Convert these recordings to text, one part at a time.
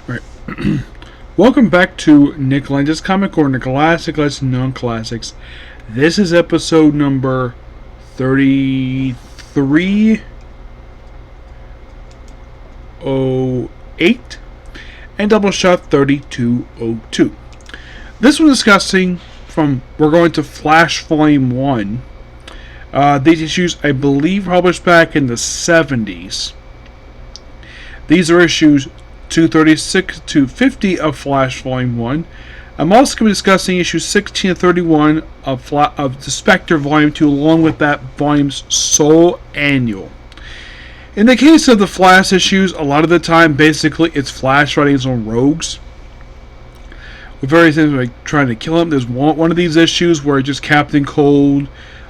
Alright. Welcome back to Nick Lenz's Comic Corner, Classic Lesson Non-Classics. This is episode number 3308 and Doubleshot 3202. This was discussing we're going to Flash Volume 1. These issues, I believe, published back in the 70s. These are issues 236 to 50 of Flash Volume 1. I'm also going to be discussing issues 16 to 31 of the Spectre Volume 2, along with that volume's sole annual. In the case of the Flash issues, a lot of the time, basically, it's Flash fighting his own rogues, with various things like trying to kill him. There's one of these issues where just Captain Cold,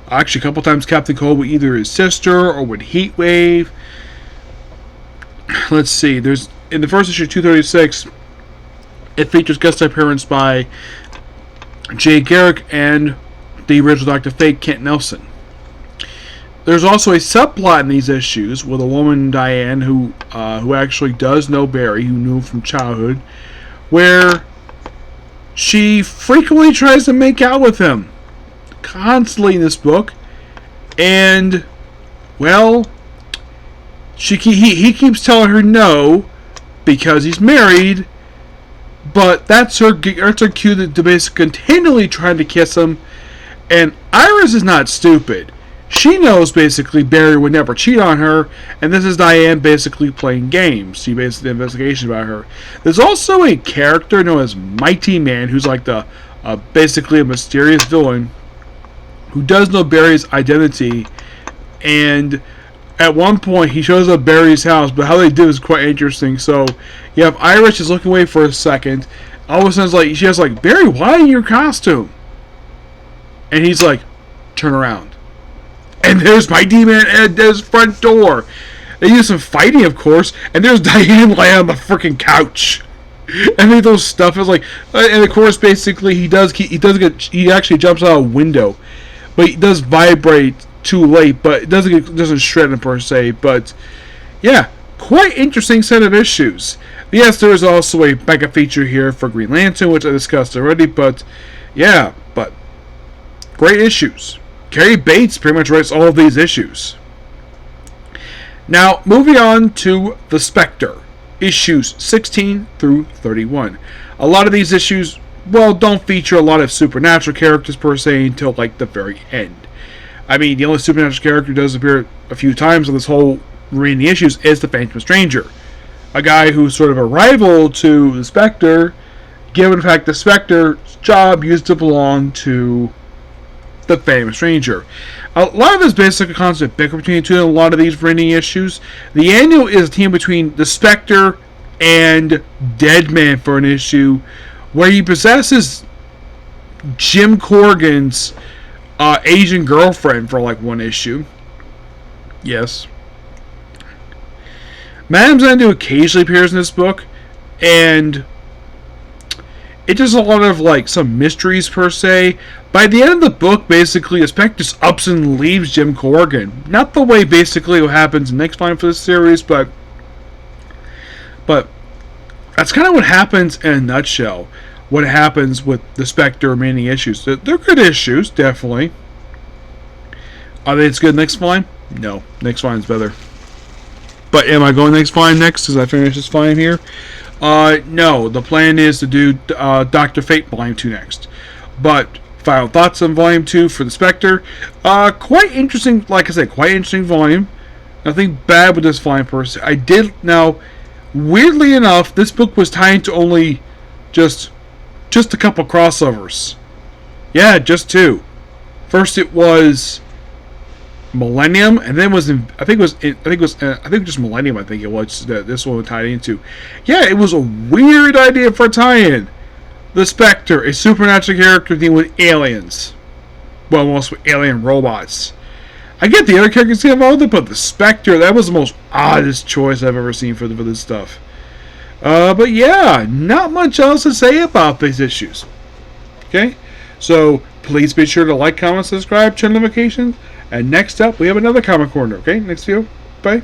actually a couple times Captain Cold with either his sister or with Heatwave. Let's see, there's in the first issue, 236, it features guest appearance by Jay Garrick and the original Dr. Fate, Kent Nelson. There's also a subplot in these issues with a woman, Diane, who actually does know Barry, who knew him from childhood, where she frequently tries to make out with him, constantly in this book, and, well, he keeps telling her no, because he's married, but that's her cue to basically continually trying to kiss him. And Iris is not stupid. She knows basically Barry would never cheat on her, and this is Diane basically playing games. She basically did an investigation about her. There's also a character known as Mighty Man, who's like basically a mysterious villain who does know Barry's identity, and at one point, he shows up Barry's house, but how they do is quite interesting. So, you have Iris is looking away for a second. All of a sudden, she has like, Barry, why in your costume? And he's like, turn around. And there's my demon at his front door. They do some fighting, of course, and there's Diane laying on the freaking couch. And they do stuff. It's like, and of course, basically, he actually jumps out a window, but he does vibrate too late, but it doesn't shred him per se. But yeah, quite interesting set of issues. Yes, there is also a mega feature here for Green Lantern, which I discussed already, but yeah, but great issues. Cary Bates pretty much writes all of these issues. Now, moving on to the Spectre, issues 16 through 31. A lot of these issues, well, don't feature a lot of supernatural characters per se until like the very end. I mean, the only supernatural character who does appear a few times in this whole reading the issues is the Phantom Stranger. A guy who's sort of a rival to the Spectre, given the fact the Spectre's job used to belong to the Phantom Stranger. A lot of this basically constant bicker between the two in a lot of these reading issues. The annual is a team between the Spectre and Deadman for an issue where he possesses Jim Corrigan's Asian girlfriend for like one issue. Yes. Madame Xanadu occasionally appears in this book, and it's just a lot of like some mysteries per se. By the end of the book, basically, the Spectre just ups and leaves Jim Corrigan. Not the way basically what happens next time for this series, but that's kind of what happens in a nutshell. What happens with the Spectre remaining issues. They're good issues, definitely. Are they as good next volume? No. Next volume's better. But am I going next volume next as I finish this volume here? No. The plan is to do Dr. Fate Volume 2 next. But final thoughts on Volume 2 for the Spectre. Quite interesting, like I said, quite interesting volume. Nothing bad with this volume per se. Now, weirdly enough, this book was tied to only just a couple crossovers. Yeah, just two. First it was Millennium, and then just Millennium. I think it was that this one was tied into. Yeah, it was a weird idea for a tie-in. The Spectre, a supernatural character dealing with aliens. Well, mostly alien robots. I get the other characters involved, but the Spectre, that was the most oddest choice I've ever seen for this stuff. But yeah, not much else to say about these issues. Okay? So, please be sure to like, comment, subscribe, turn notifications. And next up, we have another Comic Corner. Okay? Next video. Bye.